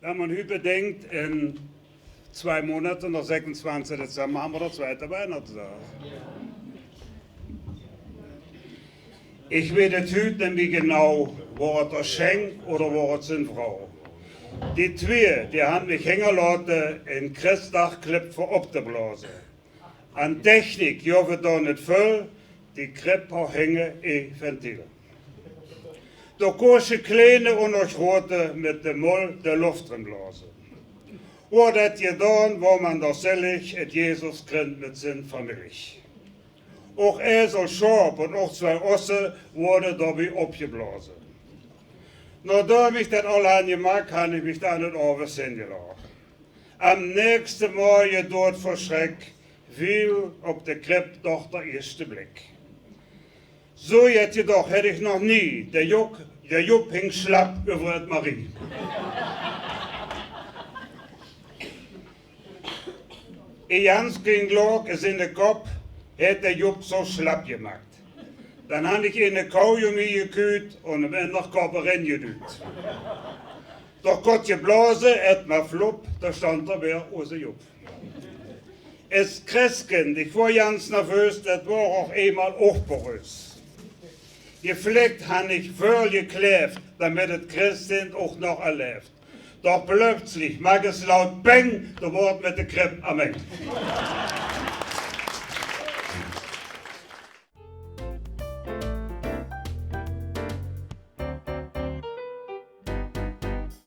Wenn man heute bedenkt, in 2 Monaten, der 26. Dezember, haben wir der zweite Weihnachtstag. Ich weiß heute nämlich genau, war es der Schenk oder war es seine Frau. Die zwei, die haben mich hängen lassen, in Christdachklipp für abzublasen. An Technik, ja, wir da nicht voll, die Krepper hängen in Ventil. Da kannst kleine und noch rote mit dem Moll der Luft drin blasen. Oder das getan, wo man doch selig et Jesus kennt mit seiner Familie. Auch so Schorb und auch 2 Osse wurde dabei abgeblasen. Nachdem ich das alle gemacht habe, ich mich da nicht over hingelassen. Am nächsten Morgen dort vor Schreck fiel auf der Krippe doch der erste Blick. So jetzt jedoch hätte ich noch nie, der Jupp hing schlapp über das Marie. Jans ging Log, es in den Kopf, hätte der Jupp so schlapp gemacht. Dann habe ich in eine Kaugummi geküht und am Ende noch Kopperin gedüht. Doch Gott geblasen, etwa flupp, da stand der Bär unser Jupp. Es Christkind, ich war ganz nervös, das war auch einmal hochberüst. Gefleckt habe ich voll gekläft, damit das Christkind auch noch erlebt. Doch plötzlich mag es laut Bang, da wurde mit der Krippe am Ende.